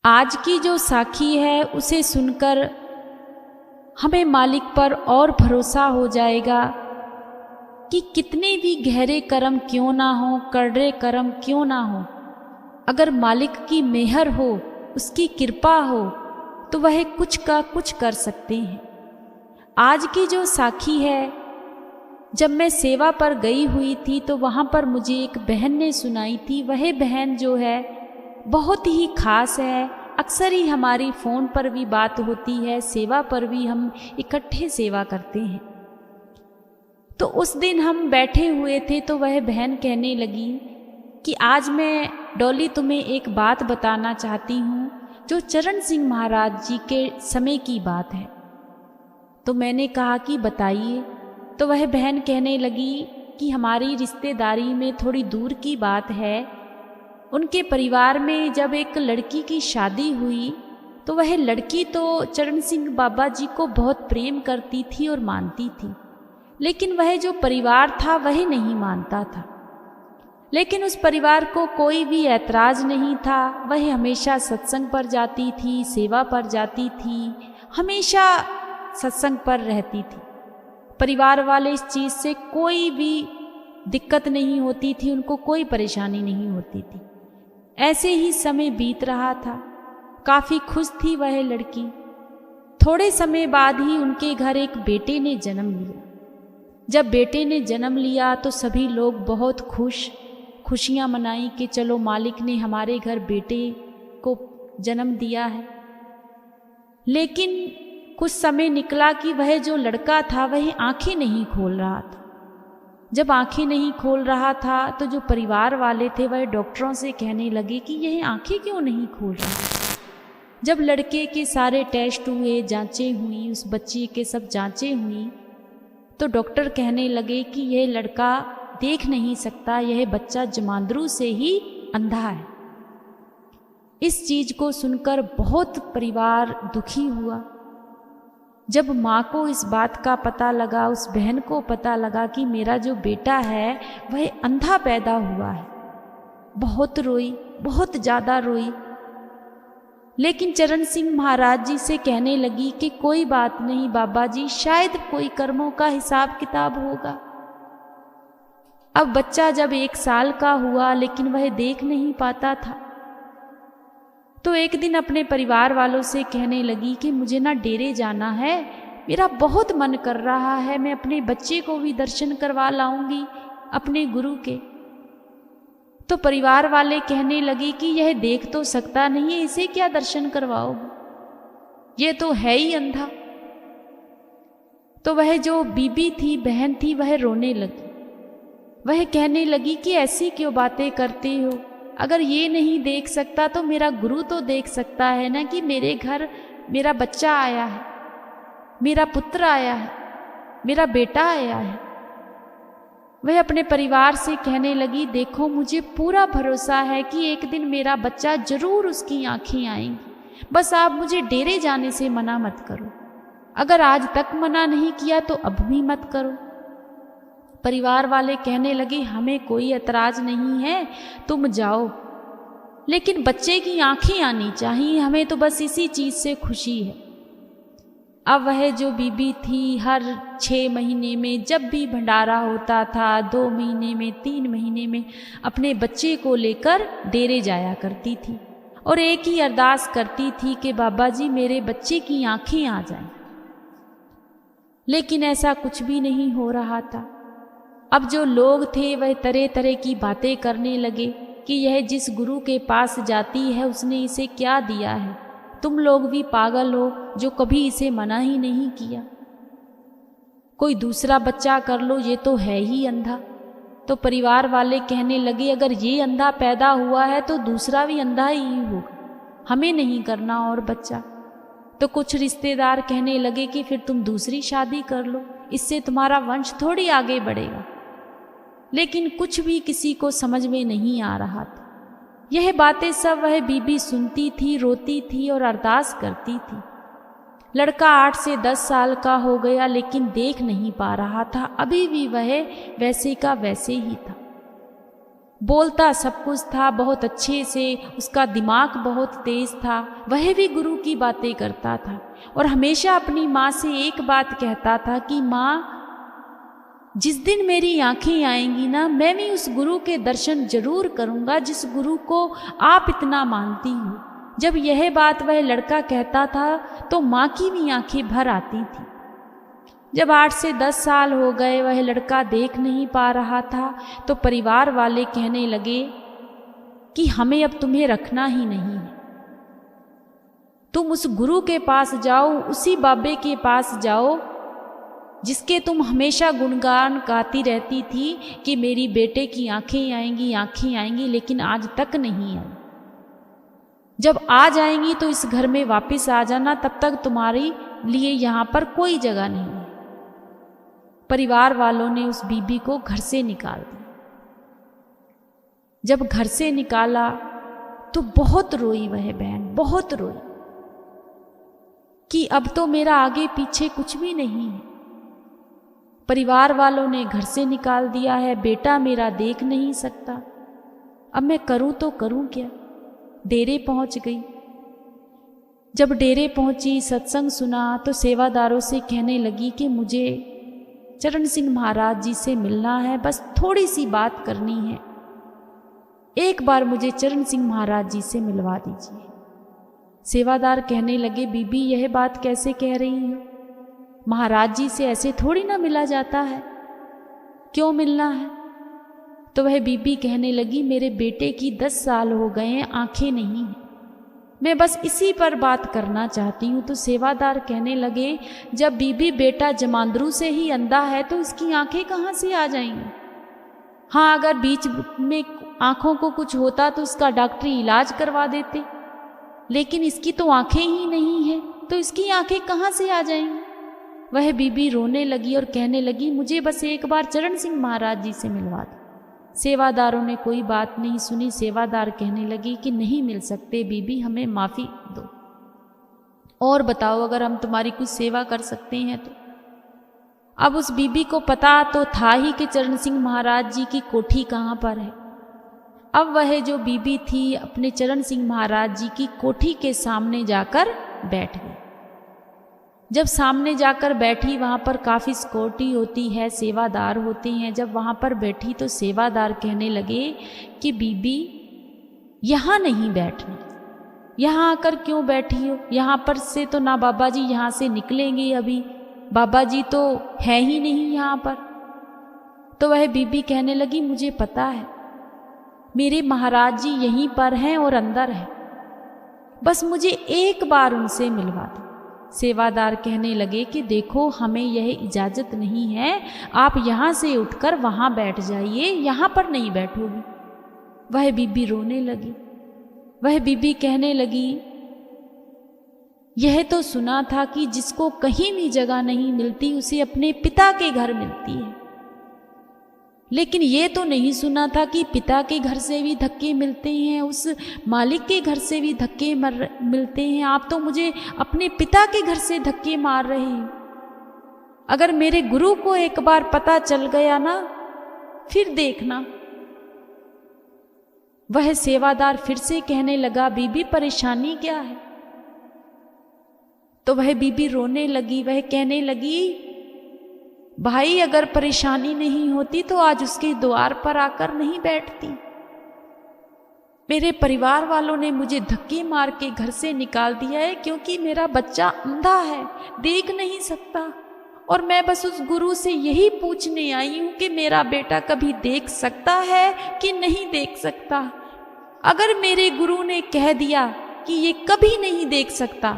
आज की जो साखी है उसे सुनकर हमें मालिक पर और भरोसा हो जाएगा कि कितने भी गहरे कर्म क्यों ना हो, कड़वे कर्म क्यों ना हो, अगर मालिक की मेहर हो, उसकी कृपा हो, तो वह कुछ का कुछ कर सकते हैं। आज की जो साखी है, जब मैं सेवा पर गई हुई थी तो वहाँ पर मुझे एक बहन ने सुनाई थी। वह बहन जो है बहुत ही खास है। अक्सर ही हमारी फ़ोन पर भी बात होती है, सेवा पर भी हम इकट्ठे सेवा करते हैं। तो उस दिन हम बैठे हुए थे तो वह बहन कहने लगी कि आज मैं डॉली तुम्हें एक बात बताना चाहती हूँ जो चरण सिंह महाराज जी के समय की बात है। तो मैंने कहा कि बताइए। तो वह बहन कहने लगी कि हमारी रिश्तेदारी में थोड़ी दूर की बात है। उनके परिवार में जब एक लड़की की शादी हुई तो वह लड़की तो चरण सिंह बाबा जी को बहुत प्रेम करती थी और मानती थी, लेकिन वह जो परिवार था वह नहीं मानता था। लेकिन उस परिवार को कोई भी ऐतराज़ नहीं था। वह हमेशा सत्संग पर जाती थी, सेवा पर जाती थी, हमेशा सत्संग पर रहती थी। परिवार वाले इस चीज़ से कोई भी दिक्कत नहीं होती थी, उनको कोई परेशानी नहीं होती थी। ऐसे ही समय बीत रहा था। काफ़ी खुश थी वह लड़की। थोड़े समय बाद ही उनके घर एक बेटे ने जन्म लिया। जब बेटे ने जन्म लिया तो सभी लोग बहुत खुशियाँ मनाई कि चलो मालिक ने हमारे घर बेटे को जन्म दिया है। लेकिन कुछ समय निकला कि वह जो लड़का था वह आंखें नहीं खोल रहा था। जब आंखें नहीं खोल रहा था तो जो परिवार वाले थे वह डॉक्टरों से कहने लगे कि यह आंखें क्यों नहीं खोल रहा। जब लड़के के सारे टेस्ट हुए, जांचें हुई, उस बच्चे के सब जांचें हुई, तो डॉक्टर कहने लगे कि यह लड़का देख नहीं सकता, यह बच्चा जमांद्रू से ही अंधा है। इस चीज़ को सुनकर बहुत परिवार दुखी हुआ। जब माँ को इस बात का पता लगा, उस बहन को पता लगा कि मेरा जो बेटा है वह अंधा पैदा हुआ है, बहुत रोई, बहुत ज़्यादा रोई। लेकिन चरण सिंह महाराज जी से कहने लगी कि कोई बात नहीं बाबा जी, शायद कोई कर्मों का हिसाब किताब होगा। अब बच्चा जब 1 साल का हुआ लेकिन वह देख नहीं पाता था, तो एक दिन अपने परिवार वालों से कहने लगी कि मुझे ना डेरे जाना है, मेरा बहुत मन कर रहा है, मैं अपने बच्चे को भी दर्शन करवा लाऊंगी अपने गुरु के। तो परिवार वाले कहने लगे कि यह देख तो सकता नहीं है, इसे क्या दर्शन करवाओगे, ये तो है ही अंधा। तो वह जो बीबी थी, बहन थी, वह रोने लगी। वह कहने लगी कि ऐसी क्यों बातें करते हो, अगर ये नहीं देख सकता तो मेरा गुरु तो देख सकता है ना कि मेरे घर मेरा बच्चा आया है, मेरा पुत्र आया है, मेरा बेटा आया है। वह अपने परिवार से कहने लगी देखो मुझे पूरा भरोसा है कि एक दिन मेरा बच्चा जरूर उसकी आंखें आएंगी, बस आप मुझे डेरे जाने से मना मत करो। अगर आज तक मना नहीं किया तो अब भी मत करो। परिवार वाले कहने लगे हमें कोई ऐतराज नहीं है, तुम जाओ, लेकिन बच्चे की आंखें आनी चाहिए, हमें तो बस इसी चीज़ से खुशी है। अब वह जो बीबी थी हर 6 महीने में जब भी भंडारा होता था, 2 महीने में, 3 महीने में अपने बच्चे को लेकर डेरे जाया करती थी और एक ही अरदास करती थी कि बाबा जी मेरे बच्चे की आंखें आ जाएं। लेकिन ऐसा कुछ भी नहीं हो रहा था। अब जो लोग थे वह तरह तरह की बातें करने लगे कि यह जिस गुरु के पास जाती है उसने इसे क्या दिया है, तुम लोग भी पागल हो जो कभी इसे मना ही नहीं किया, कोई दूसरा बच्चा कर लो, ये तो है ही अंधा। तो परिवार वाले कहने लगे अगर ये अंधा पैदा हुआ है तो दूसरा भी अंधा ही होगा, हमें नहीं करना और बच्चा। तो कुछ रिश्तेदार कहने लगे कि फिर तुम दूसरी शादी कर लो, इससे तुम्हारा वंश थोड़ी आगे बढ़ेगा। लेकिन कुछ भी किसी को समझ में नहीं आ रहा था। यह बातें सब वह बीबी सुनती थी, रोती थी और अरदास करती थी। लड़का 8 से 10 साल का हो गया लेकिन देख नहीं पा रहा था, अभी भी वह वैसे का वैसे ही था। बोलता सब कुछ था बहुत अच्छे से, उसका दिमाग बहुत तेज था, वह भी गुरु की बातें करता था और हमेशा अपनी माँ से एक बात कहता था कि माँ, जिस दिन मेरी आंखें आएंगी ना, मैं भी उस गुरु के दर्शन जरूर करूँगा जिस गुरु को आप इतना मानती हो। जब यह बात वह लड़का कहता था तो माँ की भी आंखें भर आती थी। जब 8 से 10 साल हो गए, वह लड़का देख नहीं पा रहा था, तो परिवार वाले कहने लगे कि हमें अब तुम्हें रखना ही नहीं है, तुम उस गुरु के पास जाओ, उसी बाबे के पास जाओ जिसके तुम हमेशा गुणगान गाती रहती थी कि मेरी बेटे की आंखें आएंगी, आंखें आएंगी, लेकिन आज तक नहीं आई। जब आ जाएंगी तो इस घर में वापस आ जाना, तब तक तुम्हारे लिए यहाँ पर कोई जगह नहीं है। परिवार वालों ने उस बीबी को घर से निकाल दिया। जब घर से निकाला तो बहुत रोई वह बहन, बहुत रोई कि अब तो मेरा आगे पीछे कुछ भी नहीं है। परिवार वालों ने घर से निकाल दिया है, बेटा मेरा देख नहीं सकता, अब मैं करूं तो करूं क्या। डेरे पहुंच गई। जब डेरे पहुंची, सत्संग सुना तो सेवादारों से कहने लगी कि मुझे चरण सिंह महाराज जी से मिलना है, बस थोड़ी सी बात करनी है, एक बार मुझे चरण सिंह महाराज जी से मिलवा दीजिए। सेवादार कहने लगे, बीबी यह बात कैसे कह रही हो, महाराज जी से ऐसे थोड़ी ना मिला जाता है, क्यों मिलना है। तो वह बीबी कहने लगी, मेरे बेटे की 10 साल हो गए हैं, आंखें नहीं हैं, मैं बस इसी पर बात करना चाहती हूँ। तो सेवादार कहने लगे, जब बीबी बेटा जमांदरू से ही अंधा है तो इसकी आंखें कहाँ से आ जाएंगी। हाँ, अगर बीच में आंखों को कुछ होता तो इसका डॉक्टरी इलाज करवा देते, लेकिन इसकी तो आंखें ही नहीं है, तो इसकी आंखें कहाँ से आ जाएंगी। वह बीबी रोने लगी और कहने लगी, मुझे बस एक बार चरण सिंह महाराज जी से मिलवा दो। सेवादारों ने कोई बात नहीं सुनी। सेवादार कहने लगी कि नहीं मिल सकते बीबी, हमें माफ़ी दो, और बताओ अगर हम तुम्हारी कुछ सेवा कर सकते हैं तो। अब उस बीबी को पता तो था ही कि चरण सिंह महाराज जी की कोठी कहाँ पर है। अब वह जो बीबी थी अपने चरण सिंह महाराज जी की कोठी के सामने जाकर बैठ गई। जब सामने जाकर बैठी, वहाँ पर काफ़ी सिक्योरिटी होती है, सेवादार होते हैं। जब वहाँ पर बैठी तो सेवादार कहने लगे कि बीबी यहाँ नहीं बैठनी, यहाँ आकर क्यों बैठी हो, यहाँ पर से तो ना बाबा जी यहाँ से निकलेंगे, अभी बाबा जी तो है ही नहीं यहाँ पर। तो वह बीबी कहने लगी, मुझे पता है मेरे महाराज जी यहीं पर हैं और अंदर हैं, बस मुझे एक बार उनसे मिलवा दो। सेवादार कहने लगे कि देखो हमें यह इजाज़त नहीं है, आप यहाँ से उठकर वहाँ बैठ जाइए, यहाँ पर नहीं बैठोगी। वह बीबी रोने लगी। वह बीबी कहने लगी, यह तो सुना था कि जिसको कहीं भी जगह नहीं मिलती उसे अपने पिता के घर मिलती है, लेकिन ये तो नहीं सुना था कि पिता के घर से भी धक्के मिलते हैं, उस मालिक के घर से भी धक्के मिलते हैं। आप तो मुझे अपने पिता के घर से धक्के मार रहे हैं। अगर मेरे गुरु को एक बार पता चल गया ना, फिर देखना। वह सेवादार फिर से कहने लगा, बीबी परेशानी क्या है। तो वह बीबी रोने लगी। वह कहने लगी, भाई अगर परेशानी नहीं होती तो आज उसके द्वार पर आकर नहीं बैठती। मेरे परिवार वालों ने मुझे धक्के मार के घर से निकाल दिया है क्योंकि मेरा बच्चा अंधा है, देख नहीं सकता, और मैं बस उस गुरु से यही पूछने आई हूं कि मेरा बेटा कभी देख सकता है कि नहीं देख सकता। अगर मेरे गुरु ने कह दिया कि ये कभी नहीं देख सकता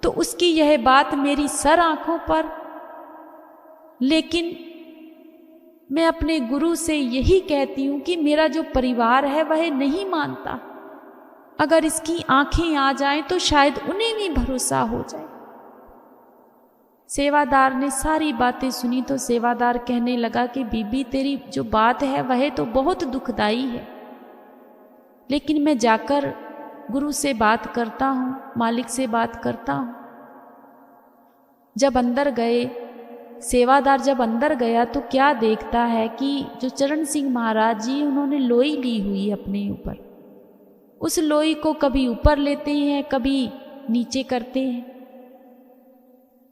तो उसकी यह बात मेरी सर आंखों पर, लेकिन मैं अपने गुरु से यही कहती हूँ कि मेरा जो परिवार है वह नहीं मानता। अगर इसकी आंखें आ जाएं तो शायद उन्हें भी भरोसा हो जाए। सेवादार ने सारी बातें सुनी तो सेवादार कहने लगा कि बीबी तेरी जो बात है वह तो बहुत दुखदाई है, लेकिन मैं जाकर गुरु से बात करता हूँ, मालिक से बात करता हूँ। जब अंदर गए, सेवादार जब अंदर गया तो क्या देखता है कि जो चरण सिंह महाराज जी उन्होंने लोई ली हुई अपने ऊपर। उस लोई को कभी ऊपर लेते हैं, कभी नीचे करते हैं,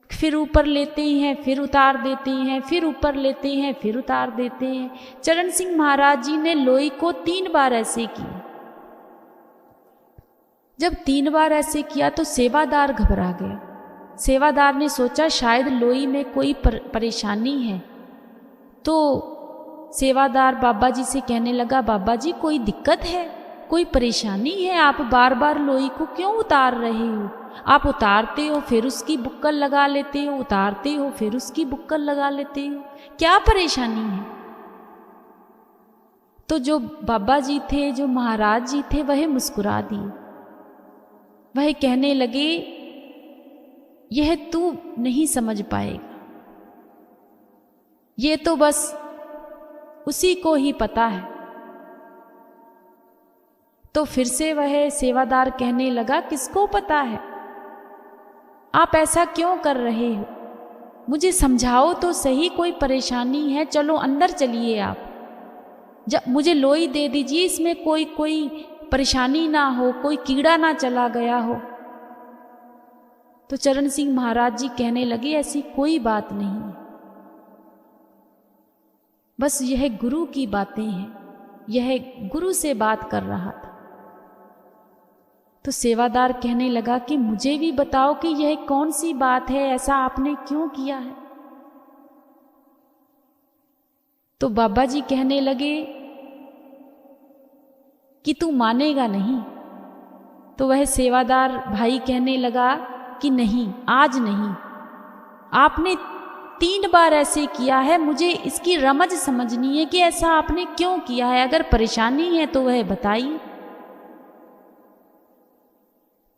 फिर ऊपर लेते हैं, फिर उतार देते हैं, फिर ऊपर लेते हैं, फिर उतार देते हैं। चरण सिंह महाराज जी ने लोई को 3 बार ऐसे किया। जब 3 बार ऐसे किया तो सेवादार घबरा गया। सेवादार ने सोचा शायद लोई में कोई परेशानी है, तो सेवादार बाबा जी से कहने लगा, बाबा जी कोई दिक्कत है, कोई परेशानी है? आप बार बार लोई को क्यों उतार रहे हो? आप उतारते हो फिर उसकी बुक्कल लगा लेते हो, उतारते हो फिर उसकी बुक्कल लगा लेते हो, क्या परेशानी है? तो जो बाबा जी थे, जो महाराज जी थे, वह मुस्कुरा दिए। वह कहने लगे, यह तू नहीं समझ पाएगा, ये तो बस उसी को ही पता है। तो फिर से वह सेवादार कहने लगा, किसको पता है? आप ऐसा क्यों कर रहे हो? मुझे समझाओ तो सही, कोई परेशानी है? चलो अंदर चलिए आप, जब मुझे लोई दे दीजिए, इसमें कोई परेशानी ना हो, कोई कीड़ा ना चला गया हो। तो चरण सिंह महाराज जी कहने लगे, ऐसी कोई बात नहीं है, बस यह गुरु की बातें हैं, यह गुरु से बात कर रहा था। तो सेवादार कहने लगा कि मुझे भी बताओ कि यह कौन सी बात है, ऐसा आपने क्यों किया है? तो बाबा जी कहने लगे कि तू मानेगा नहीं। तो वह सेवादार भाई कहने लगा कि नहीं, आज नहीं, आपने 3 बार ऐसे किया है, मुझे इसकी रमज समझनी है कि ऐसा आपने क्यों किया है। अगर परेशानी है तो वह बताइए।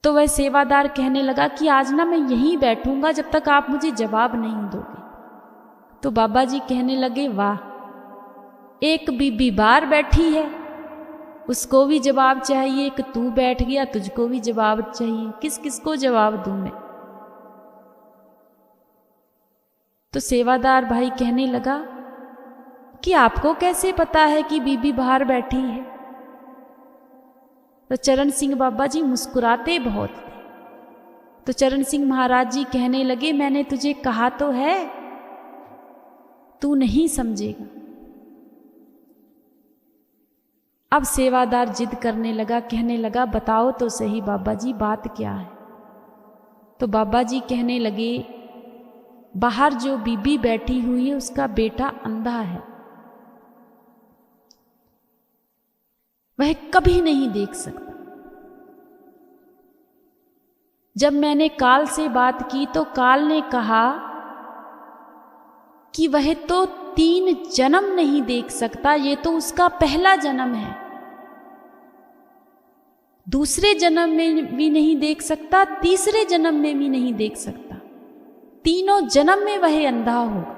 तो वह सेवादार कहने लगा कि आज ना मैं यहीं बैठूंगा जब तक आप मुझे जवाब नहीं दोगे। तो बाबा जी कहने लगे, वाह, एक बीबी बाहर बैठी है, उसको भी जवाब चाहिए, कि तू बैठ गया तुझको भी जवाब चाहिए, किस किस को जवाब दूं मैं? तो सेवादार भाई कहने लगा कि आपको कैसे पता है कि बीबी बाहर बैठी है? तो चरण सिंह बाबा जी मुस्कुराते बहुत थे। तो चरण सिंह महाराज जी कहने लगे, मैंने तुझे कहा तो है, तू नहीं समझेगा। अब सेवादार जिद करने लगा, कहने लगा, बताओ तो सही बाबा जी, बात क्या है? तो बाबा जी कहने लगे, बाहर जो बीबी बैठी हुई है उसका बेटा अंधा है, वह कभी नहीं देख सकता। जब मैंने काल से बात की तो काल ने कहा कि वह तो 3 जन्म नहीं देख सकता, ये तो उसका पहला जन्म है, दूसरे जन्म में भी नहीं देख सकता, तीसरे जन्म में भी नहीं देख सकता, तीनों जन्म में वह अंधा होगा।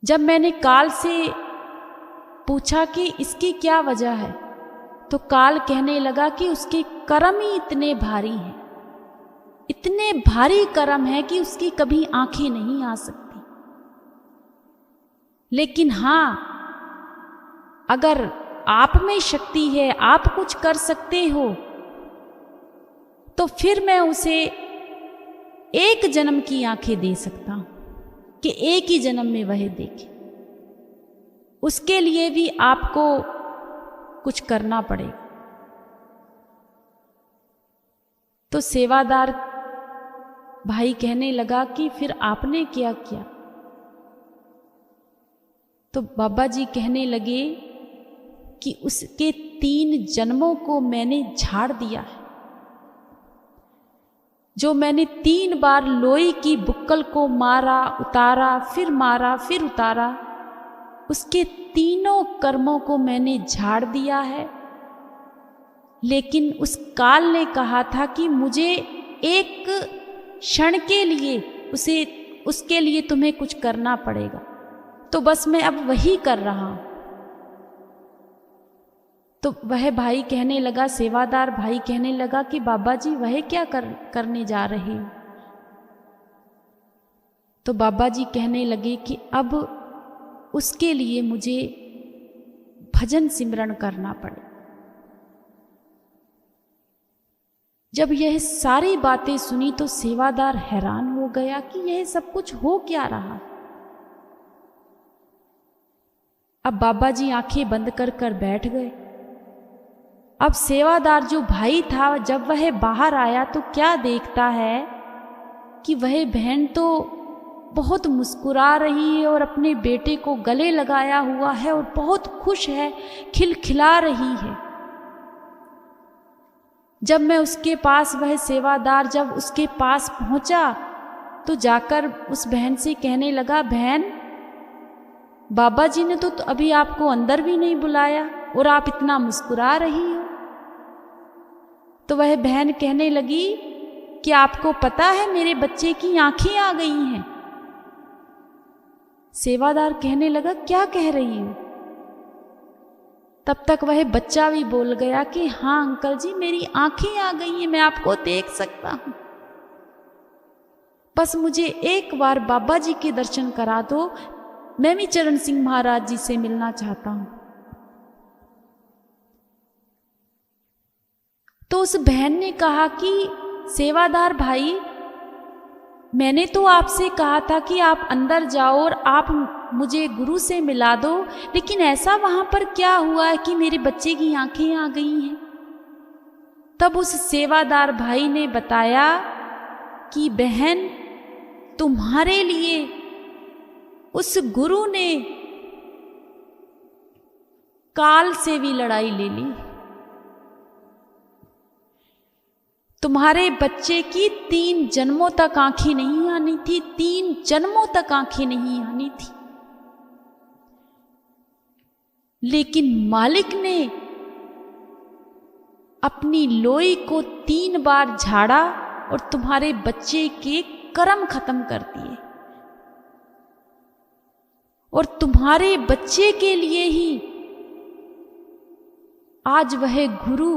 जब मैंने काल से पूछा कि इसकी क्या वजह है, तो काल कहने लगा कि उसके कर्म ही इतने भारी हैं, इतने भारी कर्म है कि उसकी कभी आंखें नहीं आ सकती। लेकिन हां, अगर आप में शक्ति है, आप कुछ कर सकते हो, तो फिर मैं उसे 1 जन्म की आंखें दे सकता हूं कि 1 ही जन्म में वह देखे। उसके लिए भी आपको कुछ करना पड़ेगा। तो सेवादार भाई कहने लगा कि फिर आपने क्या किया? तो बाबा जी कहने लगे कि उसके 3 जन्मों को मैंने झाड़ दिया है। जो मैंने 3 बार लोई की बुक्कल को मारा, उतारा, फिर उतारा, उसके तीनों कर्मों को मैंने झाड़ दिया है। लेकिन उस काल ने कहा था कि मुझे एक क्षण के लिए उसके लिए तुम्हें कुछ करना पड़ेगा, तो बस मैं अब वही कर रहा हूं। तो वह भाई कहने लगा, सेवादार भाई कहने लगा कि बाबा जी वह क्या करने जा रहे हो? तो बाबा जी कहने लगे कि अब उसके लिए मुझे भजन सिमरन करना पड़े। जब यह सारी बातें सुनी तो सेवादार हैरान हो गया कि यह सब कुछ हो क्या रहा। अब बाबा जी आंखें बंद कर कर बैठ गए। अब सेवादार जो भाई था, जब वह बाहर आया तो क्या देखता है कि वह बहन तो बहुत मुस्कुरा रही है और अपने बेटे को गले लगाया हुआ है और बहुत खुश है, खिलखिला रही है। जब मैं उसके पास, वह सेवादार जब उसके पास पहुंचा तो जाकर उस बहन से कहने लगा, बहन, बाबा जी ने तो अभी आपको अंदर भी नहीं बुलाया और आप इतना मुस्कुरा रही हो। तो वह बहन कहने लगी कि आपको पता है मेरे बच्चे की आंखें आ गई हैं। सेवादार कहने लगा, क्या कह रही हो? तब तक वह बच्चा भी बोल गया कि हाँ अंकल जी, मेरी आंखें आ गई हैं, मैं आपको देख सकता हूं। बस मुझे एक बार बाबा जी के दर्शन करा दो, मैं भी चरण सिंह महाराज जी से मिलना चाहता हूं। तो उस बहन ने कहा कि सेवादार भाई, मैंने तो आपसे कहा था कि आप अंदर जाओ और आप मुझे गुरु से मिला दो, लेकिन ऐसा वहां पर क्या हुआ है कि मेरे बच्चे की आंखें आ गई हैं। तब उस सेवादार भाई ने बताया कि बहन, तुम्हारे लिए उस गुरु ने काल से भी लड़ाई ले ली। तुम्हारे बच्चे की 3 जन्मों तक आंखें नहीं आनी थी, 3 जन्मों तक आंखें नहीं आनी थी, लेकिन मालिक ने अपनी लोई को 3 बार झाड़ा और तुम्हारे बच्चे के कर्म खत्म कर दिए। और तुम्हारे बच्चे के लिए ही आज वह गुरु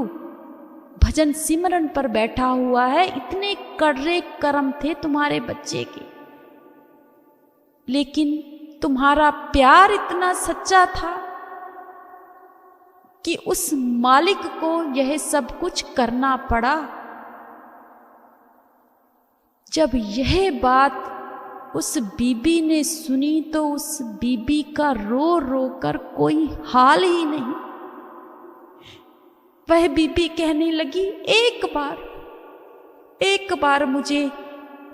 भजन सिमरन पर बैठा हुआ है। इतने कड़वे कर्म थे तुम्हारे बच्चे के, लेकिन तुम्हारा प्यार इतना सच्चा था कि उस मालिक को यह सब कुछ करना पड़ा। जब यह बात उस बीबी ने सुनी तो उस बीबी का रो रो कर कोई हाल ही नहीं। वह बीबी कहने लगी, एक बार मुझे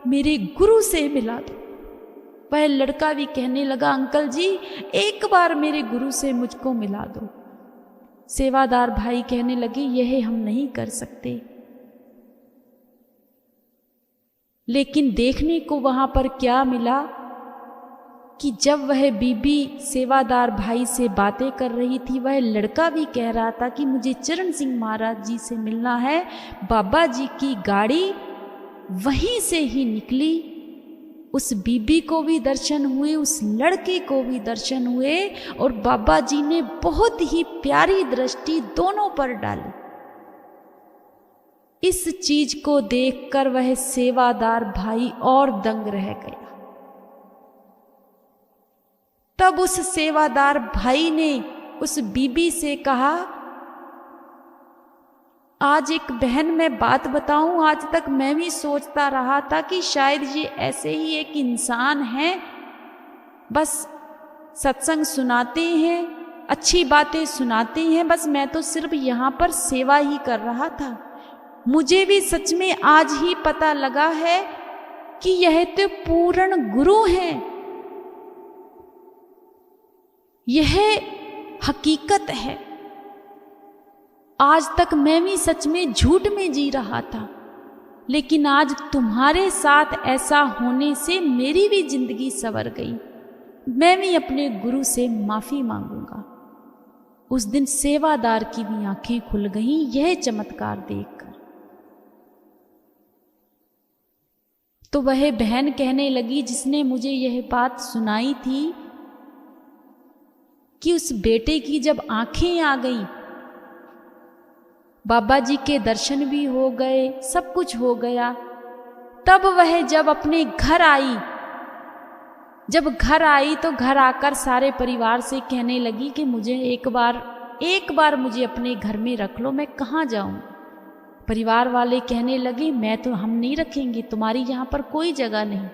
मेरे गुरु से मिला दो। वह लड़का भी कहने लगा, अंकल जी, एक बार मेरे गुरु से मुझको मिला दो। सेवादार भाई कहने लगे, यह हम नहीं कर सकते। लेकिन देखने को वहां पर क्या मिला कि जब वह बीबी सेवादार भाई से बातें कर रही थी, वह लड़का भी कह रहा था कि मुझे चरण सिंह महाराज जी से मिलना है। बाबा जी की गाड़ी वहीं से ही निकली। उस बीबी को भी दर्शन हुए, उस लड़के को भी दर्शन हुए और बाबा जी ने बहुत ही प्यारी दृष्टि दोनों पर डाली। इस चीज को देखकर वह सेवादार भाई और दंग रह गया। तब उस सेवादार भाई ने उस बीबी से कहा, आज एक बहन मैं बात बताऊं, आज तक मैं भी सोचता रहा था कि शायद ये ऐसे ही एक इंसान है, बस सत्संग सुनाते हैं, अच्छी बातें सुनाते हैं, बस मैं तो सिर्फ यहाँ पर सेवा ही कर रहा था। मुझे भी सच में आज ही पता लगा है कि यह तो पूर्ण गुरु हैं। यह हकीकत है। आज तक मैं भी सच में झूठ में जी रहा था, लेकिन आज तुम्हारे साथ ऐसा होने से मेरी भी जिंदगी संवर गई। मैं भी अपने गुरु से माफी मांगूंगा। उस दिन सेवादार की भी आंखें खुल गईं यह चमत्कार देखकर। तो वह बहन कहने लगी जिसने मुझे यह बात सुनाई थी कि उस बेटे की जब आंखें आ गई, बाबा जी के दर्शन भी हो गए, सब कुछ हो गया, तब वह जब अपने घर आई जब घर आई तो घर आकर सारे परिवार से कहने लगी कि मुझे एक बार मुझे अपने घर में रख लो, मैं कहाँ जाऊं। परिवार वाले कहने लगे हम नहीं रखेंगे, तुम्हारी यहाँ पर कोई जगह नहीं।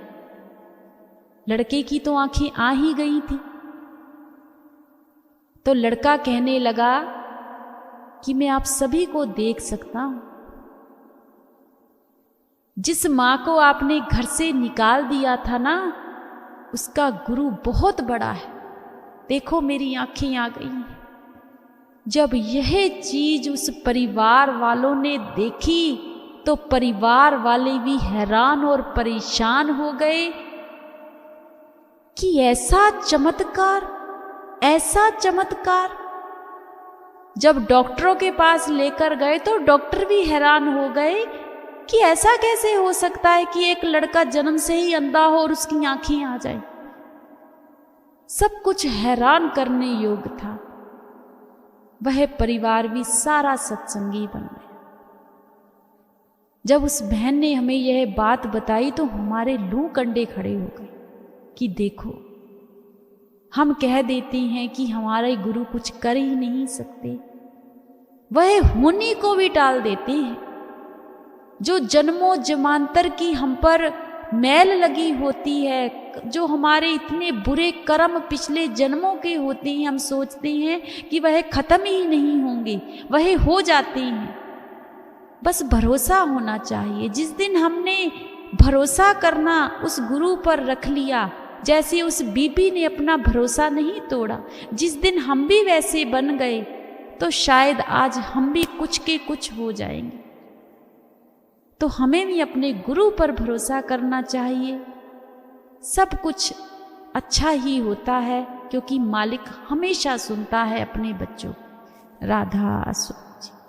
लड़के की तो आंखें आ ही गई थी। तो लड़का कहने लगा कि मैं आप सभी को देख सकता हूं। जिस मां को आपने घर से निकाल दिया था ना, उसका गुरु बहुत बड़ा है। देखो मेरी आंखें आ गई हैं। जब यह चीज उस परिवार वालों ने देखी तो परिवार वाले भी हैरान और परेशान हो गए कि ऐसा चमत्कार। जब डॉक्टरों के पास लेकर गए तो डॉक्टर भी हैरान हो गए कि ऐसा कैसे हो सकता है कि एक लड़का जन्म से ही अंधा हो और उसकी आंखें आ जाए। सब कुछ हैरान करने योग्य था। वह परिवार भी सारा सत्संगी बन गया। जब उस बहन ने हमें यह बात बताई तो हमारे लू कंडे खड़े हो गए कि देखो, हम कह देते हैं कि हमारे गुरु कुछ कर ही नहीं सकते, वह होने को भी टाल देते हैं। जो जन्मों जमांतर की हम पर मैल लगी होती है, जो हमारे इतने बुरे कर्म पिछले जन्मों के होते हैं, हम सोचते हैं कि वह खत्म ही नहीं होंगे, वह हो जाते हैं। बस भरोसा होना चाहिए। जिस दिन हमने भरोसा करना उस गुरु पर रख लिया, जैसे उस बीबी ने अपना भरोसा नहीं तोड़ा, जिस दिन हम भी वैसे बन गए तो शायद आज हम भी कुछ के कुछ हो जाएंगे। तो हमें भी अपने गुरु पर भरोसा करना चाहिए। सब कुछ अच्छा ही होता है, क्योंकि मालिक हमेशा सुनता है अपने बच्चों। राधा